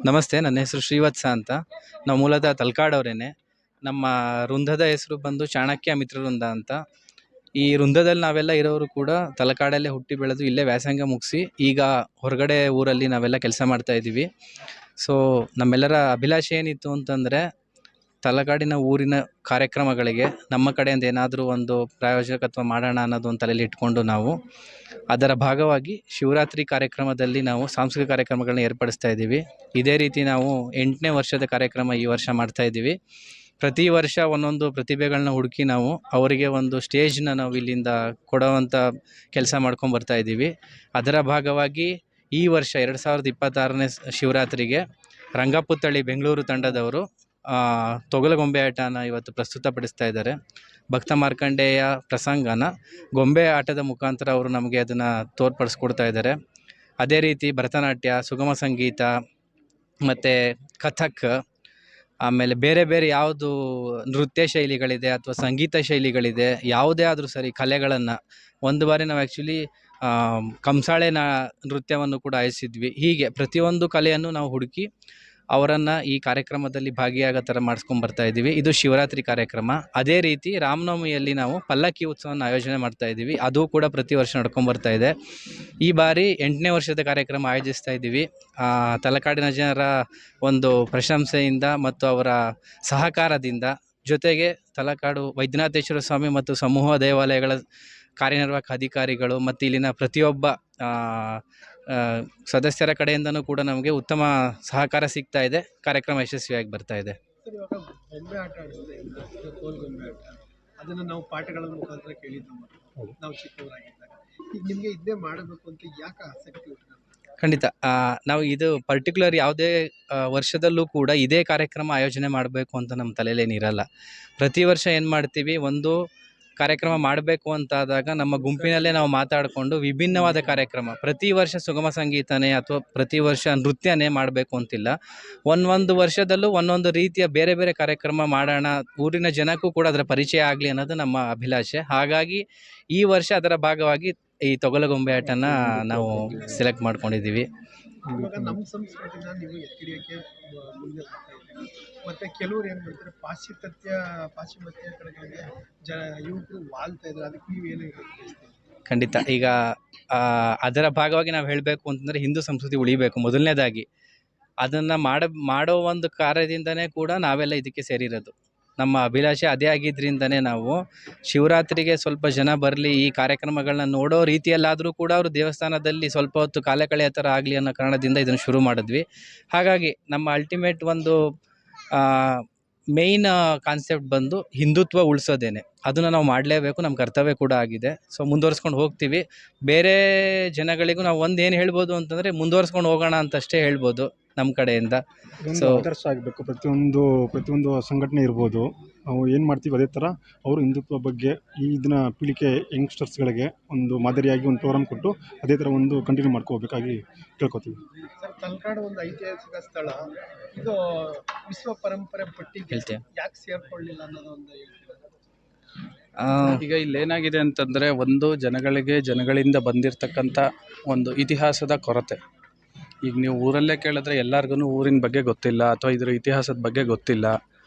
ನಮಸ್ತೆ, ನನ್ನ ಹೆಸರು ಶ್ರೀವತ್ಸ ಅಂತ. ನಾವು ಮೂಲತಃ ತಲಕಾಡವರೇನೆ. ನಮ್ಮ ವೃಂದದ ಹೆಸರು ಬಂದು ಚಾಣಕ್ಯ ಮಿತ್ರ ವೃಂದ ಅಂತ. ಈ ವೃಂದದಲ್ಲಿ ನಾವೆಲ್ಲ ಇರೋರು ಕೂಡ ತಲಕಾಡಲ್ಲೇ ಹುಟ್ಟಿ ಬೆಳೆದು ಇಲ್ಲೇ ವ್ಯಾಸಂಗ ಮುಗಿಸಿ ಈಗ ಹೊರಗಡೆ ಊರಲ್ಲಿ ನಾವೆಲ್ಲ ಕೆಲಸ ಮಾಡ್ತಾ ಇದ್ದೀವಿ. ಸೊ ನಮ್ಮೆಲ್ಲರ ಅಭಿಲಾಷೆ ಏನಿತ್ತು ಅಂತಂದರೆ, ತಲಕಾಡಿನ ಊರಿನ ಕಾರ್ಯಕ್ರಮಗಳಿಗೆ ನಮ್ಮ ಕಡೆಯಿಂದ ಏನಾದರೂ ಒಂದು ಪ್ರಾಯೋಜಕತ್ವ ಮಾಡೋಣ ಅನ್ನೋದು ಒಂದು ತಲೆಯಲ್ಲಿ ಇಟ್ಕೊಂಡು ನಾವು ಅದರ ಭಾಗವಾಗಿ ಶಿವರಾತ್ರಿ ಕಾರ್ಯಕ್ರಮದಲ್ಲಿ ನಾವು ಸಾಂಸ್ಕೃತಿಕ ಕಾರ್ಯಕ್ರಮಗಳನ್ನ ಏರ್ಪಡಿಸ್ತಾ ಇದ್ದೀವಿ. ಇದೇ ರೀತಿ ನಾವು 8ನೇ ವರ್ಷದ ಕಾರ್ಯಕ್ರಮ ಈ ವರ್ಷ ಮಾಡ್ತಾ ಇದ್ದೀವಿ. ಪ್ರತಿ ವರ್ಷ ಒಂದೊಂದು ಪ್ರತಿಭೆಗಳನ್ನ ಹುಡುಕಿ ನಾವು ಅವರಿಗೆ ಒಂದು ಸ್ಟೇಜ್ನ ನಾವು ಇಲ್ಲಿಂದ ಕೊಡೋವಂಥ ಕೆಲಸ ಮಾಡ್ಕೊಂಡು ಬರ್ತಾ ಇದ್ದೀವಿ. ಅದರ ಭಾಗವಾಗಿ ಈ ವರ್ಷ 2026ನೇ ಶಿವರಾತ್ರಿಗೆ ರಂಗಪುತ್ತಳಿ ಬೆಂಗಳೂರು ತಂಡದವರು ತೊಗಲಗೊಂಬೆ ಆಟನ ಇವತ್ತು ಪ್ರಸ್ತುತಪಡಿಸ್ತಾ ಇದ್ದಾರೆ. ಭಕ್ತ ಮಾರ್ಕಂಡೇಯ ಪ್ರಸಂಗನ ಗೊಂಬೆ ಆಟದ ಮುಖಾಂತರ ಅವರು ನಮಗೆ ಅದನ್ನು ತೋರ್ಪಡಿಸ್ಕೊಡ್ತಾ ಇದ್ದಾರೆ. ಅದೇ ರೀತಿ ಭರತನಾಟ್ಯ, ಸುಗಮ ಸಂಗೀತ ಮತ್ತು ಕಥಕ್, ಆಮೇಲೆ ಬೇರೆ ಬೇರೆ ಯಾವುದು ನೃತ್ಯ ಶೈಲಿಗಳಿದೆ ಅಥವಾ ಸಂಗೀತ ಶೈಲಿಗಳಿದೆ, ಯಾವುದೇ ಆದರೂ ಸರಿ ಕಲೆಗಳನ್ನು ಒಂದು ಬಾರಿ ನಾವು ಆ್ಯಕ್ಚುಲಿ ಕಂಸಾಳೆ ನೃತ್ಯವನ್ನು ಕೂಡ ಆಯೋಜಿಸಿದ್ವಿ. ಹೀಗೆ ಪ್ರತಿಯೊಂದು ಕಲೆಯನ್ನು ನಾವು ಹುಡುಕಿ ಅವರನ್ನು ಈ ಕಾರ್ಯಕ್ರಮದಲ್ಲಿ ಭಾಗಿಯಾಗೋ ಥರ ಮಾಡಿಸ್ಕೊಂಡು ಬರ್ತಾ ಇದ್ದೀವಿ. ಇದು ಶಿವರಾತ್ರಿ ಕಾರ್ಯಕ್ರಮ. ಅದೇ ರೀತಿ ರಾಮನವಮಿಯಲ್ಲಿ ನಾವು ಪಲ್ಲಕ್ಕಿ ಉತ್ಸವನ ಆಯೋಜನೆ ಮಾಡ್ತಾ ಇದ್ದೀವಿ. ಅದು ಕೂಡ ಪ್ರತಿ ವರ್ಷ ನಡ್ಕೊಂಬರ್ತಾ ಇದೆ. ಈ ಬಾರಿ 8ನೇ ವರ್ಷದ ಕಾರ್ಯಕ್ರಮ ಆಯೋಜಿಸ್ತಾ ಇದ್ದೀವಿ. ತಲಕಾಡಿನ ಜನರ ಒಂದು ಪ್ರಶಂಸೆಯಿಂದ ಮತ್ತು ಅವರ ಸಹಕಾರದಿಂದ, ಜೊತೆಗೆ ತಲಕಾಡು ವೈದ್ಯನಾಥೇಶ್ವರ ಸ್ವಾಮಿ ಮತ್ತು ಸಮೂಹ ದೇವಾಲಯಗಳ ಕಾರ್ಯನಿರ್ವಾಹಕ ಅಧಿಕಾರಿಗಳು ಮತ್ತು ಇಲ್ಲಿನ ಪ್ರತಿಯೊಬ್ಬ ಸದಸ್ಯರ ಕಡೆಯಿಂದನೂ ಕೂಡ ನಮಗೆ ಉತ್ತಮ ಸಹಕಾರ ಸಿಗ್ತಾ ಇದೆ. ಕಾರ್ಯಕ್ರಮ ಯಶಸ್ವಿಯಾಗಿ ಬರ್ತಾ ಇದೆ. ಗೊಂಬೆ ಆಟ ಅದನ್ನು ನಾವು ಪಾಠಗಳ ಮುಖಾಂತರ ಕೇಳಿದ್ದು ನಾವು ಚಿಕ್ಕವರಾಗಿದ್ದಾಗ. ಈಗ ನಿಮಗೆ ಇದೇ ಮಾಡಬೇಕು ಅಂತ ಯಾಕೆ ಆಸಕ್ತಿ ಉಂಟು? ಖಂಡಿತ. ನಾವು ಇದು ಪರ್ಟಿಕ್ಯುಲರ್ ಯಾವುದೇ ವರ್ಷದಲ್ಲೂ ಕೂಡ ಇದೇ ಕಾರ್ಯಕ್ರಮ ಆಯೋಜನೆ ಮಾಡಬೇಕು ಅಂತ ನಮ್ಮ ತಲೆಯಲ್ಲೇನಿರಲ್ಲ. ಪ್ರತಿ ವರ್ಷ ಏನು ಮಾಡ್ತೀವಿ, ಒಂದು ಕಾರ್ಯಕ್ರಮ ಮಾಡಬೇಕು ಅಂತಾದಾಗ ನಮ್ಮ ಗುಂಪಿನಲ್ಲೇ ನಾವು ಮಾತಾಡಿಕೊಂಡು ವಿಭಿನ್ನವಾದ ಕಾರ್ಯಕ್ರಮ, ಪ್ರತಿ ವರ್ಷ ಸುಗಮ ಸಂಗೀತನೇ ಅಥವಾ ಪ್ರತಿ ವರ್ಷ ನೃತ್ಯನೇ ಮಾಡಬೇಕು ಅಂತಿಲ್ಲ. ಒಂದೊಂದು ವರ್ಷದಲ್ಲೂ ಒಂದೊಂದು ರೀತಿಯ ಬೇರೆ ಬೇರೆ ಕಾರ್ಯಕ್ರಮ ಮಾಡೋಣ, ಊರಿನ ಜನಕ್ಕೂ ಕೂಡ ಅದರ ಪರಿಚಯ ಆಗಲಿ ಅನ್ನೋದು ನಮ್ಮ ಅಭಿಲಾಷೆ. ಹಾಗಾಗಿ ಈ ವರ್ಷ ಅದರ ಭಾಗವಾಗಿ ಈ ತೊಗಲಗೊಂಬೆ ಆಟನ ನಾವು ಸೆಲೆಕ್ಟ್ ಮಾಡ್ಕೊಂಡಿದ್ದೀವಿ. ಇವಾಗ ನಮ್ಮ ಸಂಸ್ಕೃತಿನ ನೀವು ಎತ್ತಿಡಿಯೋಕ್ಕೆ ಮುಂದೆ ಬರ್ತಾ ಇದ್ದೀವಿ. ಮತ್ತು ಕೆಲವರು ಏನು ಮಾಡ್ತಾರೆ, ಪಾಶ್ಚಿಮಾತ್ಯ ಕಡೆಗಳಿಗೆ ಯುವಕರು ವಾಲ್ತಾ ಇದ್ದಾರೆ. ಅದಕ್ಕೆ ನೀವು ಏನು ಹೇಳ್ತೀವಿ? ಖಂಡಿತ. ಈಗ ಅದರ ಭಾಗವಾಗಿ ನಾವು ಹೇಳಬೇಕು ಅಂತಂದರೆ, ಹಿಂದೂ ಸಂಸ್ಕೃತಿ ಉಳಿಬೇಕು ಮೊದಲನೇದಾಗಿ. ಅದನ್ನು ಮಾಡೋ ಒಂದು ಕಾರ್ಯದಿಂದನೇ ಕೂಡ ನಾವೆಲ್ಲ ಇದಕ್ಕೆ ಸೇರಿರೋದು. ನಮ್ಮ ಅಭಿಲಾಷೆ ಅದೇ ಆಗಿದ್ದರಿಂದನೇ ನಾವು ಶಿವರಾತ್ರಿಗೆ ಸ್ವಲ್ಪ ಜನ ಬರಲಿ, ಈ ಕಾರ್ಯಕ್ರಮಗಳನ್ನ ನೋಡೋ ರೀತಿಯಲ್ಲಾದರೂ ಕೂಡ ಅವರು ದೇವಸ್ಥಾನದಲ್ಲಿ ಸ್ವಲ್ಪ ಹೊತ್ತು ಕಾಲ ಕಳೆಯೋ ಥರ ಆಗಲಿ ಅನ್ನೋ ಕಾರಣದಿಂದ ಇದನ್ನು ಶುರು ಮಾಡಿದ್ವಿ. ಹಾಗಾಗಿ ನಮ್ಮ ಅಲ್ಟಿಮೇಟ್ ಒಂದು ಮೇಯ್ನ್ ಕಾನ್ಸೆಪ್ಟ್ ಬಂದು ಹಿಂದುತ್ವ ಉಳಿಸೋದೇನೆ. ಅದನ್ನು ನಾವು ಮಾಡಲೇಬೇಕು, ನಮ್ಮ ಕರ್ತವ್ಯ ಕೂಡ ಆಗಿದೆ. ಸೊ ಮುಂದುವರ್ಸ್ಕೊಂಡು ಹೋಗ್ತೀವಿ. ಬೇರೆ ಜನಗಳಿಗೂ ನಾವು ಒಂದು ಏನು ಹೇಳ್ಬೋದು ಅಂತಂದರೆ, ಮುಂದುವರ್ಸ್ಕೊಂಡು ಹೋಗೋಣ ಅಂತಷ್ಟೇ ಹೇಳ್ಬೋದು ನಮ್ಮ ಕಡೆಯಿಂದ. ಸೊ ಆದರ್ಶ ಆಗಬೇಕು. ಪ್ರತಿಯೊಂದು ಸಂಘಟನೆ ಇರ್ಬೋದು, ನಾವು ಏನು ಮಾಡ್ತೀವಿ ಅದೇ ಥರ ಅವರು ಹಿಂದುತ್ವ ಬಗ್ಗೆ ಇದನ್ನ ಪೀಳಿಗೆ ಯಂಗ್ಸ್ಟರ್ಸ್ಗಳಿಗೆ ಒಂದು ಮಾದರಿಯಾಗಿ ಒಂದು ಪ್ರೋಗ್ರಾಮ್ ಕೊಟ್ಟು ಅದೇ ಥರ ಒಂದು ಕಂಟಿನ್ಯೂ ಮಾಡ್ಕೋಬೇಕಾಗಿ ಕೇಳ್ಕೊತೀವಿ. ಸರ್, ತಲಕಾಡು ಒಂದು ಐತಿಹಾಸಿಕ ಸ್ಥಳ. ಇದು ವಿಶ್ವ ಪರಂಪರೆ ಪಟ್ಟಿಗೆ ಯಾಕೆ ಸೇರ್ಕೊಳ್ಳಿಲ್ಲ ಅನ್ನೋದು ಒಂದು ಈಗ ಇಲ್ಲೇನಾಗಿದೆ ಅಂತಂದರೆ, ಒಂದು ಜನಗಳಿಂದ ಬಂದಿರತಕ್ಕಂಥ ಒಂದು ಇತಿಹಾಸದ ಕೊರತೆ. ಈಗ ನೀವು ಊರಲ್ಲೇ ಕೇಳಿದ್ರೆ ಎಲ್ಲರಿಗೂ ಊರಿನ ಬಗ್ಗೆ ಗೊತ್ತಿಲ್ಲ ಅಥವಾ ಇದರ ಇತಿಹಾಸದ ಬಗ್ಗೆ ಗೊತ್ತಿಲ್ಲ.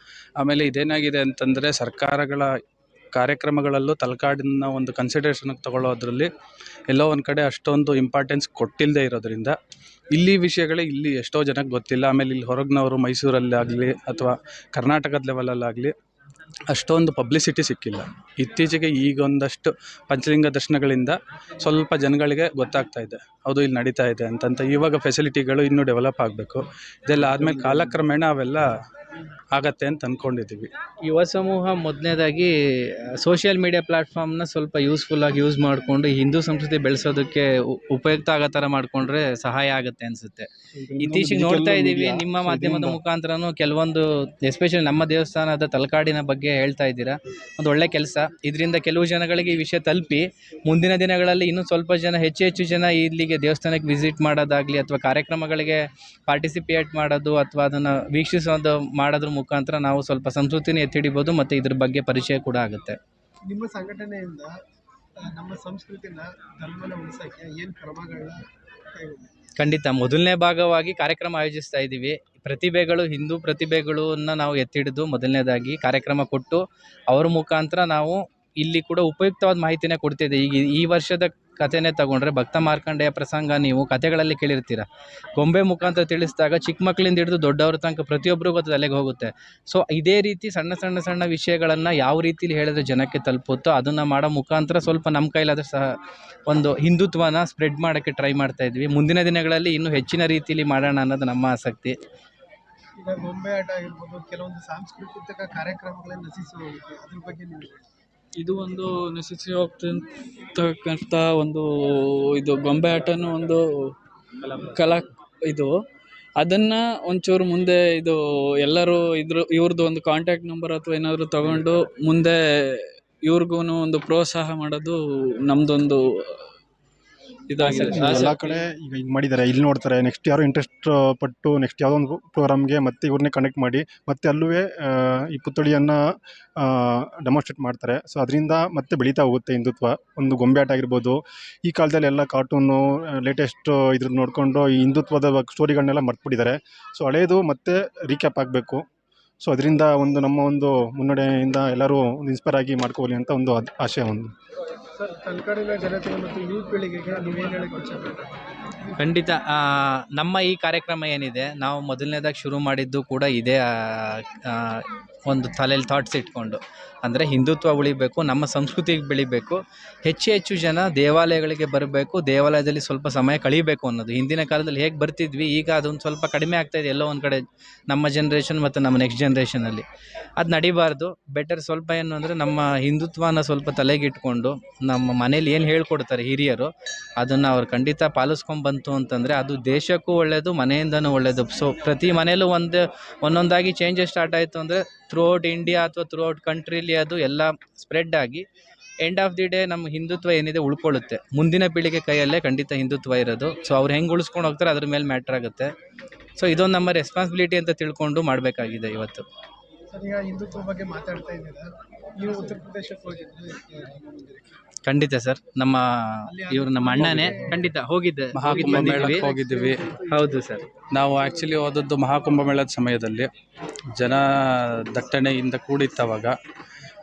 ಆಮೇಲೆ ಇದೇನಾಗಿದೆ ಅಂತಂದರೆ, ಸರ್ಕಾರಗಳ ಕಾರ್ಯಕ್ರಮಗಳಲ್ಲೂ ತಲಕಾಡಿನ ಒಂದು ಕನ್ಸಿಡರೇಷನ್ಗೆ ತಗೊಳ್ಳೋದ್ರಲ್ಲಿ ಎಲ್ಲೋ ಒಂದು ಕಡೆ ಅಷ್ಟೊಂದು ಇಂಪಾರ್ಟೆನ್ಸ್ ಕೊಟ್ಟಿಲ್ಲದೆ ಇರೋದ್ರಿಂದ ಇಲ್ಲಿ ವಿಷಯಗಳೇ ಇಲ್ಲಿ ಎಷ್ಟೋ ಜನಕ್ಕೆ ಗೊತ್ತಿಲ್ಲ. ಆಮೇಲೆ ಇಲ್ಲಿ ಹೊರಗಿನವರು ಮೈಸೂರಲ್ಲಾಗಲಿ ಅಥವಾ ಕರ್ನಾಟಕದ ಲೆವೆಲಲ್ಲಾಗಲಿ ಅಷ್ಟೊಂದು ಪಬ್ಲಿಸಿಟಿ ಸಿಕ್ಕಿಲ್ಲ. ಇತ್ತೀಚೆಗೆ ಈಗೊಂದಷ್ಟು ಪಂಚಲಿಂಗ ದರ್ಶನಗಳಿಂದ ಸ್ವಲ್ಪ ಜನಗಳಿಗೆ ಗೊತ್ತಾಗ್ತಾ ಇದೆ, ಹೌದು ಇಲ್ಲಿ ನಡೀತಾ ಇದೆ ಅಂತಂತ. ಇವಾಗ ಫೆಸಿಲಿಟಿಗಳು ಇನ್ನೂ ಡೆವಲಪ್ ಆಗಬೇಕು. ಇದೆಲ್ಲ ಆದಮೇಲೆ ಕಾಲಕ್ರಮೇಣ ಅವೆಲ್ಲ ಆಗತ್ತೆ ಅಂತ ಅಂದ್ಕೊಂಡಿದ್ದೀವಿ. ಯುವ ಸಮೂಹ ಮೊದಲನೇದಾಗಿ ಸೋಷಿಯಲ್ ಮೀಡಿಯಾ ಪ್ಲ್ಯಾಟ್ಫಾರ್ಮ್ನ ಸ್ವಲ್ಪ ಯೂಸ್ಫುಲ್ಲಾಗಿ ಯೂಸ್ ಮಾಡಿಕೊಂಡು ಹಿಂದೂ ಸಂಸ್ಕೃತಿ ಬೆಳೆಸೋದಕ್ಕೆ ಉಪಯುಕ್ತ ಆಗೋ ಥರ ಮಾಡಿಕೊಂಡ್ರೆ ಸಹಾಯ ಆಗುತ್ತೆ ಅನಿಸುತ್ತೆ. ಇತ್ತೀಚೆಗೆ ನೋಡ್ತಾ ಇದ್ದೀವಿ, ನಿಮ್ಮ ಮಾಧ್ಯಮದ ಮುಖಾಂತರನೂ ಕೆಲವೊಂದು ಎಸ್ಪೆಷಲಿ ನಮ್ಮ ದೇವಸ್ಥಾನದ ತಲಕಾಡಿನ ಬಗ್ಗೆ ಹೇಳ್ತಾ ಇದ್ದೀರಾ. ಒಂದು ಒಳ್ಳೆ ಕೆಲಸ. ಇದರಿಂದ ಕೆಲವು ಜನಗಳಿಗೆ ಈ ವಿಷಯ ತಲುಪಿ ಮುಂದಿನ ದಿನಗಳಲ್ಲಿ ಇನ್ನೂ ಸ್ವಲ್ಪ ಜನ ಹೆಚ್ಚು ಜನ ಇಲ್ಲಿಗೆ ದೇವಸ್ಥಾನಕ್ಕೆ ವಿಸಿಟ್ ಮಾಡೋದಾಗಲಿ ಅಥವಾ ಕಾರ್ಯಕ್ರಮಗಳಿಗೆ ಪಾರ್ಟಿಸಿಪೇಟ್ ಮಾಡೋದು ಅಥವಾ ಅದನ್ನು ವೀಕ್ಷಿಸೋದು ಮಾಡೋದ್ರ ಮುಖಾಂತರ ನಾವು ಸ್ವಲ್ಪ ಸಂಸ್ಕೃತಿನ ಎತ್ತಿಡಿಬೋದು ಮತ್ತು ಇದ್ರ ಬಗ್ಗೆ ಪರಿಚಯ ಕೂಡ ಆಗುತ್ತೆ. ನಿಮ್ಮ ಸಂಘಟನೆಯಿಂದ ನಮ್ಮ ಸಂಸ್ಕೃತಿನ ಧರ್ಮನ ಉಳಿಸೋಕ್ಕೆ ಏನು ಕ್ರಮಗಳನ್ನ ಕೈಗೊಂಡಿದೆ? ಖಂಡಿತ ಮೊದಲನೇ ಭಾಗವಾಗಿ ಕಾರ್ಯಕ್ರಮ ಆಯೋಜಿಸ್ತಾ ಇದ್ದೀವಿ. ಪ್ರತಿಭೆಗಳು, ಹಿಂದೂ ಪ್ರತಿಭೆಗಳನ್ನ ನಾವು ಎತ್ತಿಡಿದು ಮೊದಲನೇದಾಗಿ ಕಾರ್ಯಕ್ರಮ ಕೊಟ್ಟು ಅವ್ರ ಮುಖಾಂತರ ನಾವು ಇಲ್ಲಿ ಕೂಡ ಉಪಯುಕ್ತವಾದ ಮಾಹಿತಿನೇ ಕೊಡ್ತಿದ್ದೆ. ಈಗ ಈ ವರ್ಷದ ಕಥೆನೇ ತಗೊಂಡ್ರೆ ಭಕ್ತ ಮಾರ್ಕಂಡೇಯ ಪ್ರಸಂಗ ನೀವು ಕಥೆಗಳಲ್ಲಿ ಕೇಳಿರ್ತೀರ. ಗೊಂಬೆ ಮುಖಾಂತರ ತಿಳಿಸಿದಾಗ ಚಿಕ್ಕ ಮಕ್ಕಳಿಂದ ಹಿಡಿದು ದೊಡ್ಡವ್ರ ತನಕ ಪ್ರತಿಯೊಬ್ಬರಿಗೂ ಅದು ತಲೆಗೆ ಹೋಗುತ್ತೆ. ಸೊ ಇದೇ ರೀತಿ ಸಣ್ಣ ವಿಷಯಗಳನ್ನು ಯಾವ ರೀತಿಲಿ ಹೇಳಿದ್ರೆ ಜನಕ್ಕೆ ತಲುಪುತ್ತೋ ಅದನ್ನು ಮಾಡೋ ಮುಖಾಂತರ ಸ್ವಲ್ಪ ನಮ್ಮ ಕೈಲಾದ್ರೆ ಸಹ ಒಂದು ಹಿಂದುತ್ವನ ಸ್ಪ್ರೆಡ್ ಮಾಡೋಕ್ಕೆ ಟ್ರೈ ಮಾಡ್ತಾ ಇದ್ವಿ. ಮುಂದಿನ ದಿನಗಳಲ್ಲಿ ಇನ್ನೂ ಹೆಚ್ಚಿನ ರೀತಿಯಲ್ಲಿ ಮಾಡೋಣ ಅನ್ನೋದು ನಮ್ಮ ಆಸಕ್ತಿ. ಈಗ ಗೊಂಬೆ ಆಟ ಆಗಿರ್ಬೋದು, ಕೆಲವೊಂದು ಸಾಂಸ್ಕೃತಿಕ ಕಾರ್ಯಕ್ರಮಗಳನ್ನ ನಶಿಸಿ ಹೋಗುತ್ತೆ, ಅದ್ರ ಬಗ್ಗೆ ನೀವು ಹೇಳಿ. ಇದು ಒಂದು ನಶಿಸಿ ಹೋಗ್ತಿರ್ತಕ್ಕಂಥ ಒಂದು ಇದು ಗೊಂಬೆ ಆಟನೂ ಒಂದು ಕಲಾ ಇದು. ಅದನ್ನು ಒಂಚೂರು ಮುಂದೆ ಇದು ಎಲ್ಲರೂ ಇವ್ರದ್ದು ಒಂದು ಕಾಂಟ್ಯಾಕ್ಟ್ ನಂಬರ್ ಅಥವಾ ಏನಾದರೂ ತಗೊಂಡು ಮುಂದೆ ಇವ್ರಿಗೂ ಒಂದು ಪ್ರೋತ್ಸಾಹ ಮಾಡೋದು ನಮ್ಮದೊಂದು ಇದಾಗಿದೆ. ಎಲ್ಲ ಕಡೆ ಈಗ ಹಿಂಗೆ ಮಾಡಿದ್ದಾರೆ, ಇಲ್ಲಿ ನೋಡ್ತಾರೆ, ನೆಕ್ಸ್ಟ್ ಯಾರೋ ಇಂಟ್ರೆಸ್ಟ್ ಪಟ್ಟು ನೆಕ್ಸ್ಟ್ ಯಾವುದೋ ಒಂದು ಪ್ರೋಗ್ರಾಮ್ಗೆ ಮತ್ತೆ ಇವ್ರನ್ನೇ ಕನೆಕ್ಟ್ ಮಾಡಿ ಮತ್ತೆ ಅಲ್ಲೂ ಈ ಪುತ್ಥಳಿಯನ್ನು ಡೆಮಾನ್ಸ್ಟ್ರೇಟ್ ಮಾಡ್ತಾರೆ. ಸೊ ಅದರಿಂದ ಮತ್ತೆ ಬೆಳೀತಾ ಹೋಗುತ್ತೆ ಹಿಂದುತ್ವ. ಒಂದು ಗೊಂಬೆ ಆಟ ಆಗಿರ್ಬೋದು, ಈ ಕಾಲದಲ್ಲಿ ಎಲ್ಲ ಕಾರ್ಟೂನು ಲೇಟೆಸ್ಟ್ ಇದ್ರ ನೋಡಿಕೊಂಡು ಈ ಹಿಂದುತ್ವದ ಸ್ಟೋರಿಗಳನ್ನೆಲ್ಲ ಮರ್ತ್ಬಿಟ್ಟಿದ್ದಾರೆ. ಸೊ ಹಳೇದು ಮತ್ತೆ ರೀಕ್ಯಾಪ್ ಆಗಬೇಕು. ಸೊ ಅದರಿಂದ ಒಂದು ನಮ್ಮ ಒಂದು ಮುನ್ನಡೆಯಿಂದ ಎಲ್ಲರೂ ಒಂದು ಇನ್ಸ್ಪೈರ್ ಆಗಿ ಮಾಡ್ಕೋಲಿ ಅಂತ ಒಂದು ಆಶಯ ಒಂದು. ಸರ್, ತಲಕಾಡಿನ ಜನತೆಗೆ ಮತ್ತು ಯುವ ಪೀಳಿಗೆಗೆ ನೀವೇನು ಹೇಳಕ್ಕೆ ಇಷ್ಟಪಡ್ತೀರಿ? ಖಂಡಿತ ನಮ್ಮ ಈ ಕಾರ್ಯಕ್ರಮ ಏನಿದೆ, ನಾವು ಮೊದಲನೇದಾಗಿ ಶುರು ಮಾಡಿದ್ದು ಕೂಡ ಇದೇ ಒಂದು ತಲೆಯಲ್ಲಿ ಥಾಟ್ಸ್ ಇಟ್ಕೊಂಡು, ಅಂದರೆ ಹಿಂದುತ್ವ ಉಳಿಬೇಕು, ನಮ್ಮ ಸಂಸ್ಕೃತಿಗೆ ಬೆಳಿಬೇಕು, ಹೆಚ್ಚು ಜನ ದೇವಾಲಯಗಳಿಗೆ ಬರಬೇಕು, ದೇವಾಲಯದಲ್ಲಿ ಸ್ವಲ್ಪ ಸಮಯ ಕಳೀಬೇಕು ಅನ್ನೋದು. ಹಿಂದಿನ ಕಾಲದಲ್ಲಿ ಹೇಗೆ ಬರ್ತಿದ್ವಿ, ಈಗ ಅದೊಂದು ಸ್ವಲ್ಪ ಕಡಿಮೆ ಆಗ್ತಾಯಿದೆ ಎಲ್ಲೋ ಒಂದು ಕಡೆ ನಮ್ಮ ಜನ್ರೇಷನ್ ಮತ್ತು ನಮ್ಮ ನೆಕ್ಸ್ಟ್ ಜನ್ರೇಷನಲ್ಲಿ. ಅದು ನಡಿಬಾರ್ದು. ಬೆಟರ್ ಸ್ವಲ್ಪ ಏನು ಅಂದರೆ ನಮ್ಮ ಹಿಂದುತ್ವನ ಸ್ವಲ್ಪ ತಲೆಗಿಟ್ಕೊಂಡು ನಮ್ಮ ಮನೇಲಿ ಏನು ಹೇಳ್ಕೊಡ್ತಾರೆ ಹಿರಿಯರು, ಅದನ್ನು ಅವ್ರು ಖಂಡಿತ ಪಾಲಿಸ್ಕೊಂಡ್ಬಂತು ಅಂತಂದರೆ ಅದು ದೇಶಕ್ಕೂ ಒಳ್ಳೆಯದು, ಮನೆಯಿಂದನೂ ಒಳ್ಳೆಯದು. ಸೊ ಪ್ರತಿ ಮನೇಲೂ ಒಂದೊಂದಾಗಿ ಚೇಂಜಸ್ ಸ್ಟಾರ್ಟ್ ಆಯಿತು ಅಂದರೆ ಥ್ರೂ ಔಟ್ ಇಂಡಿಯಾ ಅಥವಾ ಥ್ರೂ ಔಟ್ ಕಂಟ್ರೀಲಿ ಅದು ಎಲ್ಲ ಸ್ಪ್ರೆಡ್ ಆಗಿ ಎಂಡ್ ಆಫ್ ದಿ ಡೇ ನಮ್ಮ ಹಿಂದುತ್ವ ಏನಿದೆ ಉಳ್ಕೊಳ್ಳುತ್ತೆ. ಮುಂದಿನ ಪೀಳಿಗೆ ಕೈಯಲ್ಲೇ ಖಂಡಿತ ಹಿಂದುತ್ವ ಇರೋದು. ಸೊ ಅವ್ರು ಹೆಂಗೆ ಉಳಿಸ್ಕೊಂಡು ಹೋಗ್ತಾರೆ ಅದ್ರ ಮೇಲೆ ಮ್ಯಾಟ್ರ್ ಆಗುತ್ತೆ. ಸೊ ಇದೊಂದು ನಮ್ಮ ರೆಸ್ಪಾನ್ಸಿಬಿಲಿಟಿ ಅಂತ ತಿಳ್ಕೊಂಡು ಮಾಡಬೇಕಾಗಿದೆ ಇವತ್ತು. ಸರ್, ಈಗ ಹಿಂದುತ್ವ ಬಗ್ಗೆ ಮಾತಾಡ್ತಾ ಇದ್ದೀರಾ, ನೀವು ಉತ್ತರ ಪ್ರದೇಶಕ್ಕೆ ಹೋಗಿದ್ರೆ ಖಂಡಿತ ಸರ್, ನಮ್ಮ ಇವರು ನಮ್ಮ ಅಣ್ಣನೇ. ಖಂಡಿತ ಮಹಾಕುಂಭಮೇಳಕ್ಕೆ ಹೋಗಿದ್ದೀವಿ. ಹೌದು ಸರ್. ನಾವು ಆ್ಯಕ್ಚುಲಿ ಹೋದದ್ದು ಮಹಾಕುಂಭಮೇಳದ ಸಮಯದಲ್ಲಿ ಜನ ದಟ್ಟಣೆಯಿಂದ ಕೂಡಿತ್ತವಾಗ.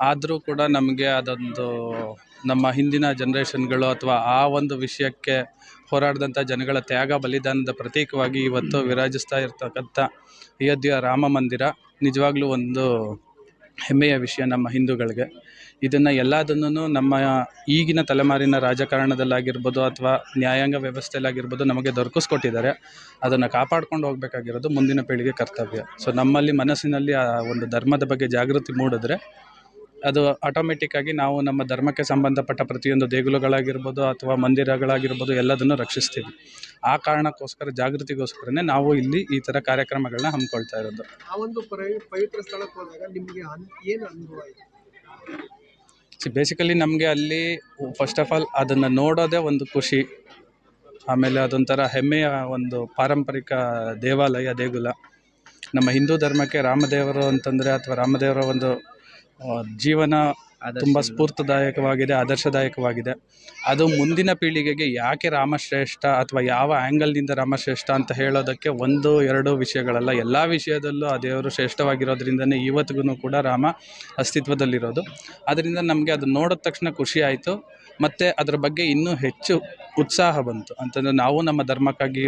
ಆದರೂ ಕೂಡ ನಮಗೆ ಅದೊಂದು ನಮ್ಮ ಹಿಂದಿನ ಜನ್ರೇಷನ್ಗಳು ಅಥವಾ ಆ ಒಂದು ವಿಷಯಕ್ಕೆ ಹೋರಾಡಿದಂಥ ಜನಗಳ ತ್ಯಾಗ ಬಲಿದಾನದ ಪ್ರತೀಕವಾಗಿ ಇವತ್ತು ವಿರಾಜಿಸ್ತಾ ಇರ್ತಕ್ಕಂಥ ಅಯೋಧ್ಯೆಯ ರಾಮ ಮಂದಿರ ನಿಜವಾಗ್ಲೂ ಒಂದು ಹೆಮ್ಮೆಯ ವಿಷಯ ನಮ್ಮ ಹಿಂದೂಗಳಿಗೆ. ಇದನ್ನು ಎಲ್ಲದನ್ನೂ ನಮ್ಮ ಈಗಿನ ತಲೆಮಾರಿನ ರಾಜಕಾರಣದಲ್ಲಾಗಿರ್ಬೋದು ಅಥವಾ ನ್ಯಾಯಾಂಗ ವ್ಯವಸ್ಥೆಯಲ್ಲಾಗಿರ್ಬೋದು ನಮಗೆ ದೊರಕಿಸ್ಕೊಟ್ಟಿದ್ದಾರೆ. ಅದನ್ನು ಕಾಪಾಡ್ಕೊಂಡು ಹೋಗಬೇಕಾಗಿರೋದು ಮುಂದಿನ ಪೀಳಿಗೆ ಕರ್ತವ್ಯ. ಸೊ ನಮ್ಮಲ್ಲಿ ಮನಸ್ಸಿನಲ್ಲಿ ಆ ಒಂದು ಧರ್ಮದ ಬಗ್ಗೆ ಜಾಗೃತಿ ಮೂಡಿದ್ರೆ ಅದು ಆಟೋಮೆಟಿಕ್ಕಾಗಿ ನಾವು ನಮ್ಮ ಧರ್ಮಕ್ಕೆ ಸಂಬಂಧಪಟ್ಟ ಪ್ರತಿಯೊಂದು ದೇಗುಲಗಳಾಗಿರ್ಬೋದು ಅಥವಾ ಮಂದಿರಗಳಾಗಿರ್ಬೋದು ಎಲ್ಲದನ್ನು ರಕ್ಷಿಸ್ತೀವಿ. ಆ ಕಾರಣಕ್ಕೋಸ್ಕರ ಜಾಗೃತಿಗೋಸ್ಕರನೇ ನಾವು ಇಲ್ಲಿ ಈ ಥರ ಕಾರ್ಯಕ್ರಮಗಳನ್ನ ಹಮ್ಮಿಕೊಳ್ತಾ ಇರೋದು. ಆ ಒಂದು ಪವಿತ್ರ ಸ್ಥಳಕ್ಕೆ ಹೋದಾಗ ನಿಮಗೆ ಏನು ಅನುಭವ ಆಯಿತು? ಬೇಸಿಕಲಿ ನಮಗೆ ಅಲ್ಲಿ ಫಸ್ಟ್ ಆಫ್ ಆಲ್ ಅದನ್ನು ನೋಡೋದೇ ಒಂದು ಖುಷಿ. ಆಮೇಲೆ ಅದೊಂಥರ ಹೆಮ್ಮೆಯ ಒಂದು ಪಾರಂಪರಿಕ ದೇಗುಲ. ನಮ್ಮ ಹಿಂದೂ ಧರ್ಮಕ್ಕೆ ರಾಮದೇವರು ಅಂತಂದರೆ ಅಥವಾ ರಾಮದೇವರ ಒಂದು ಜೀವನ ತುಂಬ ಸ್ಫೂರ್ತಿದಾಯಕವಾಗಿದೆ, ಆದರ್ಶದಾಯಕವಾಗಿದೆ. ಅದು ಮುಂದಿನ ಪೀಳಿಗೆಗೆ ಯಾಕೆ ರಾಮಶ್ರೇಷ್ಠ ಅಥವಾ ಯಾವ ಆ್ಯಂಗಲ್ನಿಂದ ರಾಮಶ್ರೇಷ್ಠ ಅಂತ ಹೇಳೋದಕ್ಕೆ 1-2 ವಿಷಯಗಳಲ್ಲ, ಎಲ್ಲ ವಿಷಯದಲ್ಲೂ ಆ ದೇವರು ಶ್ರೇಷ್ಠವಾಗಿರೋದ್ರಿಂದನೇ ಇವತ್ತಿಗೂ ಕೂಡ ರಾಮ ಅಸ್ತಿತ್ವದಲ್ಲಿರೋದು. ಅದರಿಂದ ನಮಗೆ ಅದು ನೋಡಿದ ತಕ್ಷಣ ಖುಷಿ ಆಯಿತು. ಮತ್ತು ಅದರ ಬಗ್ಗೆ ಇನ್ನೂ ಹೆಚ್ಚು ಉತ್ಸಾಹ ಬಂತು. ಅಂತಂದರೆ ನಾವು ನಮ್ಮ ಧರ್ಮಕ್ಕಾಗಿ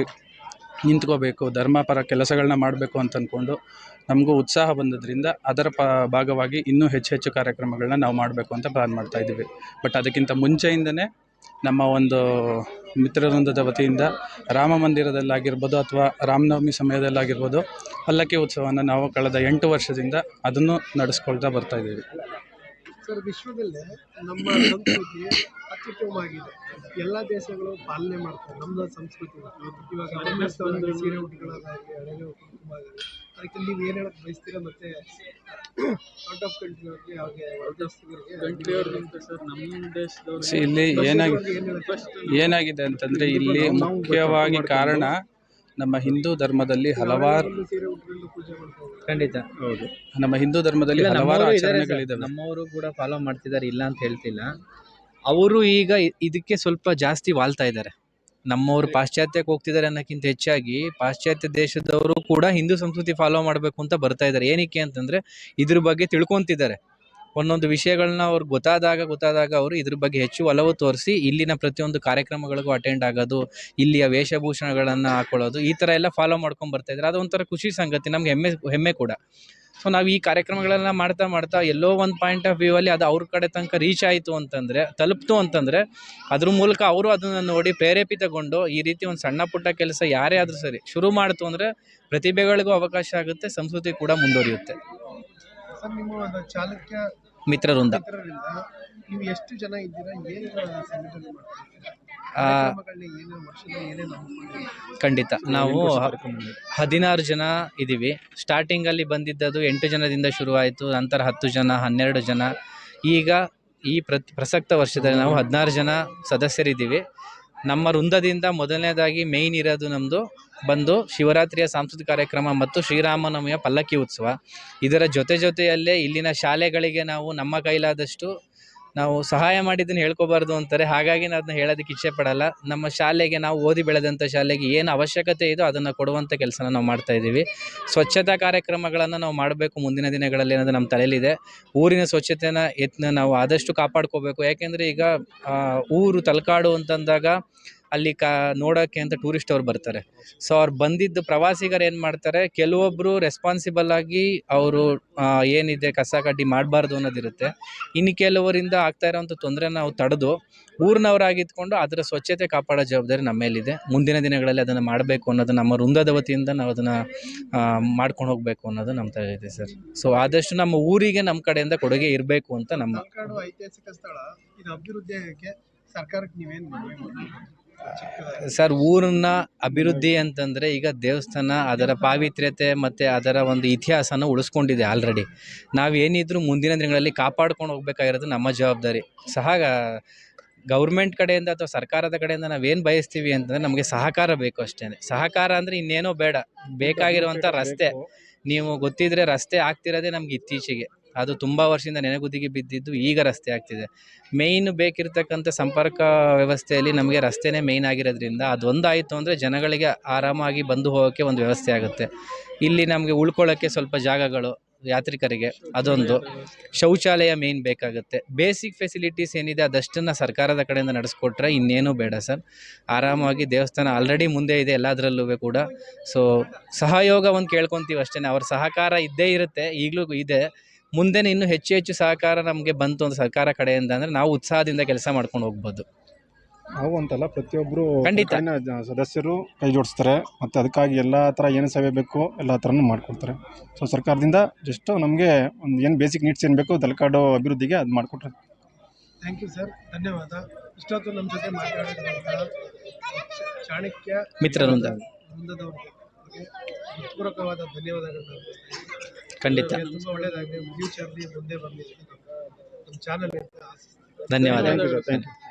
ನಿಂತ್ಕೋಬೇಕು, ಧರ್ಮಪರ ಕೆಲಸಗಳನ್ನ ಮಾಡಬೇಕು ಅಂತ ಅಂದ್ಕೊಂಡು ನಮಗೂ ಉತ್ಸಾಹ ಬಂದದ್ರಿಂದ ಅದರ ಭಾಗವಾಗಿ ಇನ್ನೂ ಹೆಚ್ಚು ಕಾರ್ಯಕ್ರಮಗಳನ್ನ ನಾವು ಮಾಡಬೇಕು ಅಂತ ಪ್ಲ್ಯಾನ್ ಮಾಡ್ತಾಯಿದ್ದೀವಿ. ಬಟ್ ಅದಕ್ಕಿಂತ ಮುಂಚೆಯಿಂದನೇ ನಮ್ಮ ಒಂದು ಮಿತ್ರವೃಂದದ ವತಿಯಿಂದ ರಾಮ ಮಂದಿರದಲ್ಲಾಗಿರ್ಬೋದು ಅಥವಾ ರಾಮನವಮಿ ಸಮಯದಲ್ಲಾಗಿರ್ಬೋದು ಪಲ್ಲಕ್ಕಿ ಉತ್ಸವನ ನಾವು ಕಳೆದ 8 ವರ್ಷದಿಂದ ಅದನ್ನು ನಡೆಸ್ಕೊಳ್ತಾ ಬರ್ತಾಯಿದ್ದೀವಿ. ಸರ್, ವಿಶ್ವದಲ್ಲೇ ನಮ್ಮ ಸಂಸ್ಕೃತಿ ಅತ್ಯುತ್ತಮವಾಗಿದೆ. ಎಲ್ಲ ದೇಶಗಳು ಪಾಲನೆ ಮಾಡ್ತಾರೆ ನಮ್ಮ ಸಂಸ್ಕೃತಿ. ಇವಾಗ ಸೀರೆ ಉಟ್ಕೊಳ್ಳೋದಾಗಲಿ, ಹಳೆಯ ಕುಟುಂಬ ಆಗಲಿ, ಅದಕ್ಕೆ ನೀವು ಏನು ಹೇಳಕ್ಕೆ ಬಯಸ್ತೀರಾ? ಮತ್ತು ಔಟ್ ಆಫ್ ಕಂಟ್ರಿಯವ್ರಿಗೆ ಸರ್ ನಮ್ಮ ದೇಶದವ್ರು ಇಲ್ಲಿ ಏನಾಗಿದೆ ಅಂತಂದರೆ ಇಲ್ಲಿ ಮುಖ್ಯವಾಗಿ ಕಾರಣ ನಮ್ಮ ಹಿಂದೂ ಧರ್ಮದಲ್ಲಿ ಹಲವಾರು ಸೀರೆ ಉಟ್ಕೊಂಡು ಪೂಜೆ ಮಾಡ್ತಾರೆ. ಖಂಡಿತ ಹೌದು. ನಮ್ಮ ಹಿಂದೂ ಧರ್ಮದಲ್ಲಿ ಹಲವಾರು ಆಚರಣೆಗಳಿದ್ದಾವೆ. ನಮ್ಮವರು ಕೂಡ ಫಾಲೋ ಮಾಡ್ತಿದ್ದಾರೆ, ಇಲ್ಲ ಅಂತ ಹೇಳ್ತಿಲ್ಲ. ಅವರು ಈಗ ಇದಕ್ಕೆ ಸ್ವಲ್ಪ ಜಾಸ್ತಿ ವಾಲ್ತಾ ಇದ್ದಾರೆ. ನಮ್ಮವರು ಪಾಶ್ಚಾತ್ಯಕ್ಕೆ ಹೋಗ್ತಿದ್ದಾರೆ ಅನ್ನೋಕ್ಕಿಂತ ಹೆಚ್ಚಾಗಿ ಪಾಶ್ಚಾತ್ಯ ದೇಶದವರು ಕೂಡ ಹಿಂದೂ ಸಂಸ್ಕೃತಿ ಫಾಲೋ ಮಾಡಬೇಕು ಅಂತ ಬರ್ತಾ ಇದ್ದಾರೆ. ಏನಕ್ಕೆ ಅಂತಂದರೆ ಇದ್ರ ಬಗ್ಗೆ ತಿಳ್ಕೊತಿದ್ದಾರೆ. ಒಂದೊಂದು ವಿಷಯಗಳನ್ನ ಅವ್ರಿಗೆ ಗೊತ್ತಾದಾಗ ಅವರು ಇದ್ರ ಬಗ್ಗೆ ಹೆಚ್ಚು ಒಲವು ತೋರಿಸಿ ಇಲ್ಲಿನ ಪ್ರತಿಯೊಂದು ಕಾರ್ಯಕ್ರಮಗಳಿಗೂ ಅಟೆಂಡ್ ಆಗೋದು, ಇಲ್ಲಿಯ ವೇಷಭೂಷಣಗಳನ್ನು ಹಾಕೊಳ್ಳೋದು, ಈ ಥರ ಎಲ್ಲ ಫಾಲೋ ಮಾಡ್ಕೊಂಡು ಬರ್ತಾ ಇದ್ದಾರೆ. ಅದು ಒಂಥರ ಖುಷಿ ಸಂಗತಿ, ನಮ್ಗೆ ಹೆಮ್ಮೆ ಕೂಡ. ಸೊ ನಾವು ಈ ಕಾರ್ಯಕ್ರಮಗಳೆಲ್ಲ ಮಾಡ್ತಾ ಎಲ್ಲೋ ಒಂದು ಪಾಯಿಂಟ್ ಆಫ್ ವ್ಯೂ ಅಲ್ಲಿ ಅದು ಅವ್ರ ಕಡೆ ತನಕ ರೀಚ್ ಆಯಿತು ಅಂತಂದರೆ, ತಲುಪ್ತು ಅಂತಂದರೆ, ಅದ್ರ ಮೂಲಕ ಅವರು ಅದನ್ನು ನೋಡಿ ಪ್ರೇರೇಪಿತಗೊಂಡು ಈ ರೀತಿ ಒಂದು ಸಣ್ಣ ಪುಟ್ಟ ಕೆಲಸ ಯಾರೇ ಆದರೂ ಸರಿ ಶುರು ಮಾಡ್ತು ಅಂದರೆ ಪ್ರತಿಭೆಗಳಿಗೂ ಅವಕಾಶ ಆಗುತ್ತೆ, ಸಂಸ್ಕೃತಿ ಕೂಡ ಮುಂದುವರಿಯುತ್ತೆ. ಸರ್, ನಿಮ್ಮ ಒಂದು ಚಾಲುಕ್ಯ ಮಿತ್ರವೃಂದ ಮಿತ್ರರಿಂದ ನೀವು ಎಷ್ಟು ಜನ ಇದ್ದೀರಾ? ಏನು ಸಂಘಟನೆ ಮಾಡ್ತೀರಾ? ಕಾರ್ಯಕ್ರಮಗಳನ್ನ ಏನು ವರ್ಷದಲ್ಲಿ ಏನೇನು ಹಮ್ಮಿಕೊಂಡಿದ್ದೀರಾ? ಖಂಡಿತ ನಾವು 16 ಜನ ಇದ್ದೀವಿ. ಸ್ಟಾರ್ಟಿಂಗಲ್ಲಿ ಬಂದಿದ್ದದು 8 ಜನದಿಂದ ಶುರುವಾಯಿತು, ನಂತರ 10 ಜನ, 12 ಜನ. ಈಗ ಈ ಪ್ರಸಕ್ತ ವರ್ಷದಲ್ಲಿ ನಾವು 16 ಜನ ಸದಸ್ಯರಿದ್ದೀವಿ. ನಮ್ಮ ವೃಂದದಿಂದ ಮೊದಲನೇದಾಗಿ ಮೇಯ್ನ್ ಇರೋದು ನಮ್ಮದು ಬಂದು ಶಿವರಾತ್ರಿಯ ಸಾಂಸ್ಕೃತಿಕ ಕಾರ್ಯಕ್ರಮ ಮತ್ತು ಶ್ರೀರಾಮನವಮಿಯ ಪಲ್ಲಕ್ಕಿ ಉತ್ಸವ. ಇದರ ಜೊತೆಯಲ್ಲೇ ಇಲ್ಲಿನ ಶಾಲೆಗಳಿಗೆ ನಾವು ನಮ್ಮ ಕೈಲಾದಷ್ಟು ನಾವು ಸಹಾಯ ಮಾಡಿದ್ದನ್ನು ಹೇಳ್ಕೊಬಾರ್ದು ಅಂತಾರೆ, ಹಾಗಾಗಿ ನಾನು ಅದನ್ನ ಹೇಳೋದಕ್ಕೆ ಇಚ್ಛೆ ಪಡಲ್ಲ. ನಮ್ಮ ಶಾಲೆಗೆ, ನಾವು ಓದಿ ಬೆಳೆದಂಥ ಶಾಲೆಗೆ ಏನು ಅವಶ್ಯಕತೆ ಇದೋ ಅದನ್ನು ಕೊಡುವಂಥ ಕೆಲಸನ ನಾವು ಮಾಡ್ತಾಯಿದ್ದೀವಿ. ಸ್ವಚ್ಛತಾ ಕಾರ್ಯಕ್ರಮಗಳನ್ನು ನಾವು ಮಾಡಬೇಕು ಮುಂದಿನ ದಿನಗಳಲ್ಲಿ ಅನ್ನೋದು ನಮ್ಮ ತಲೆಯಲ್ಲಿದೆ. ಊರಿನ ಸ್ವಚ್ಛತೆನ ನಾವು ಆದಷ್ಟು ಕಾಪಾಡ್ಕೋಬೇಕು. ಯಾಕೆಂದರೆ ಈಗ ಊರು ತಲಕಾಡು ಅಂತಂದಾಗ ಅಲ್ಲಿ ನೋಡೋಕ್ಕೆ ಅಂತ ಟೂರಿಸ್ಟ್ ಅವ್ರು ಬರ್ತಾರೆ. ಸೊ ಅವ್ರು ಬಂದಿದ್ದು ಪ್ರವಾಸಿಗರು ಏನು ಮಾಡ್ತಾರೆ, ಕೆಲವೊಬ್ಬರು ರೆಸ್ಪಾನ್ಸಿಬಲ್ ಆಗಿ ಅವರು ಏನಿದೆ ಕಸ ಕಡ್ಡಿ ಮಾಡಬಾರ್ದು ಅನ್ನೋದಿರುತ್ತೆ. ಇನ್ನು ಕೆಲವರಿಂದ ಆಗ್ತಾ ಇರೋವಂಥ ತೊಂದರೆನ ನಾವು ತಡೆದು ಊರಿನವರಾಗಿದ್ಕೊಂಡು ಅದರ ಸ್ವಚ್ಛತೆ ಕಾಪಾಡೋ ಜವಾಬ್ದಾರಿ ನಮ್ಮ ಮೇಲಿದೆ. ಮುಂದಿನ ದಿನಗಳಲ್ಲಿ ಅದನ್ನು ಮಾಡಬೇಕು ಅನ್ನೋದು ನಮ್ಮ ವೃಂದದ ವತಿಯಿಂದ ನಾವು ಅದನ್ನು ಮಾಡ್ಕೊಂಡು ಹೋಗಬೇಕು ಅನ್ನೋದು ನಮ್ಮ ತಲೆಯಿದೆ ಸರ್. ಸೊ ಆದಷ್ಟು ನಮ್ಮ ಊರಿಗೆ ನಮ್ಮ ಕಡೆಯಿಂದ ಕೊಡುಗೆ ಇರಬೇಕು ಅಂತ ನಮ್ಮ ತಲಕಾಡು ಐತಿಹಾಸಿಕ ಸ್ಥಳ, ಇದು ಅಭಿವೃದ್ಧಿಗೆ ಸರ್ಕಾರಕ್ಕೆ ನೀವೇನು ಮನವಿ ಮಾಡ್ತೀರಾ? ಸರ್, ಊರನ್ನ ಅಭಿವೃದ್ಧಿ ಅಂತಂದರೆ ಈಗ ದೇವಸ್ಥಾನ ಅದರ ಪಾವಿತ್ರ್ಯತೆ ಮತ್ತು ಅದರ ಒಂದು ಇತಿಹಾಸನ ಉಳಿಸ್ಕೊಂಡಿದೆ ಆಲ್ರೆಡಿ. ನಾವೇನಿದ್ರೂ ಮುಂದಿನ ದಿನಗಳಲ್ಲಿ ಕಾಪಾಡ್ಕೊಂಡು ಹೋಗ್ಬೇಕಾಗಿರೋದು ನಮ್ಮ ಜವಾಬ್ದಾರಿ. ಗೌರ್ಮೆಂಟ್ ಕಡೆಯಿಂದ ಅಥವಾ ಸರ್ಕಾರದ ಕಡೆಯಿಂದ ನಾವೇನು ಬಯಸ್ತೀವಿ ಅಂತಂದರೆ ನಮಗೆ ಸಹಕಾರ ಬೇಕು ಅಷ್ಟೇ. ಸಹಕಾರ ಅಂದರೆ ಇನ್ನೇನೋ ಬೇಡ, ಬೇಕಾಗಿರುವಂಥ ರಸ್ತೆ. ನೀವು ಗೊತ್ತಿದ್ರೆ ರಸ್ತೆ ಆಗ್ತಿರೋದೇ ನಮ್ಗೆ ಇತ್ತೀಚೆಗೆ, ಅದು ತುಂಬ ವರ್ಷದಿಂದ ನೆನೆಗುದಿಗೆ ಬಿದ್ದಿದ್ದು ಈಗ ರಸ್ತೆ ಆಗ್ತಿದೆ. ಮೇಯ್ನ್ ಬೇಕಿರ್ತಕ್ಕಂಥ ಸಂಪರ್ಕ ವ್ಯವಸ್ಥೆಯಲ್ಲಿ ನಮಗೆ ರಸ್ತೆನೇ ಮೇಯ್ನ್ ಆಗಿರೋದ್ರಿಂದ ಅದೊಂದಾಯಿತು ಅಂದರೆ ಜನಗಳಿಗೆ ಆರಾಮಾಗಿ ಬಂದು ಹೋಗೋಕ್ಕೆ ಒಂದು ವ್ಯವಸ್ಥೆ ಆಗುತ್ತೆ. ಇಲ್ಲಿ ನಮಗೆ ಉಳ್ಕೊಳ್ಳೋಕ್ಕೆ ಸ್ವಲ್ಪ ಜಾಗಗಳು, ಯಾತ್ರಿಕರಿಗೆ ಅದೊಂದು, ಶೌಚಾಲಯ ಮೇಯ್ನ್ ಬೇಕಾಗುತ್ತೆ. ಬೇಸಿಕ್ ಫೆಸಿಲಿಟೀಸ್ ಏನಿದೆ ಅದಷ್ಟನ್ನು ಸರ್ಕಾರದ ಕಡೆಯಿಂದ ನಡೆಸ್ಕೊಟ್ರೆ ಇನ್ನೇನು ಬೇಡ ಸರ್. ಆರಾಮಾಗಿ ದೇವಸ್ಥಾನ ಆಲ್ರೆಡಿ ಮುಂದೆ ಇದೆ ಎಲ್ಲದರಲ್ಲೂ ಕೂಡ. ಸೊ ಸಹಯೋಗ ಒಂದು ಕೇಳ್ಕೊತೀವಿ ಅಷ್ಟೇ. ಅವ್ರ ಸಹಕಾರ ಇದ್ದೇ ಇರುತ್ತೆ, ಈಗಲೂ ಇದೆ. ಮುಂದೆ ಇನ್ನೂ ಹೆಚ್ಚು ಸಹಕಾರ ನಮಗೆ ಬಂತು ಅಂತ ಸರ್ಕಾರ ಕಡೆಯಿಂದ ಅಂದರೆ ನಾವು ಉತ್ಸಾಹದಿಂದ ಕೆಲಸ ಮಾಡ್ಕೊಂಡು ಹೋಗ್ಬೋದು. ನಾವು ಅಂತಲ್ಲ, ಪ್ರತಿಯೊಬ್ಬರು ಖಂಡಿತ. ಸದಸ್ಯರು ಕೈ ಜೋಡಿಸ್ತಾರೆ ಮತ್ತು ಅದಕ್ಕಾಗಿ ಎಲ್ಲ ಥರ ಏನು ಸೇವೆ ಬೇಕು ಎಲ್ಲ ಥರನೂ ಮಾಡಿಕೊಡ್ತಾರೆ. ಸೊ ಸರ್ಕಾರದಿಂದ ಜಸ್ಟ್ ನಮಗೆ ಒಂದು ಏನು ಬೇಸಿಕ್ ನೀಡ್ಸ್ ಏನು ಬೇಕು ತಲಕಾಡು ಅಭಿವೃದ್ಧಿಗೆ ಅದು ಮಾಡಿಕೊಟ್ರೆ. ಥ್ಯಾಂಕ್ ಯು ಸರ್, ಧನ್ಯವಾದ. ಇಷ್ಟೊತ್ತು ನಮ್ಮ ಜೊತೆ ಮಾತನಾಡಿದಂತಹ ಚಾಣಕ್ಯ ಮಿತ್ರವೃಂದ ವೃಂದದವರಿಗೆ ಹೃತ್ಪೂರ್ವಕವಾದ ಧನ್ಯವಾದಗಳನ್ನು ಖಂಡಿತ. ತುಂಬ ಒಳ್ಳೆಯದಾಗಲಿ. ಫ್ಯೂಚರ್ಲಿ ಮುಂದೆ ಬಂದಿದ್ದು ನಮ್ಮ ಚಾನಲ್ ಧನ್ಯವಾದ. Thank you.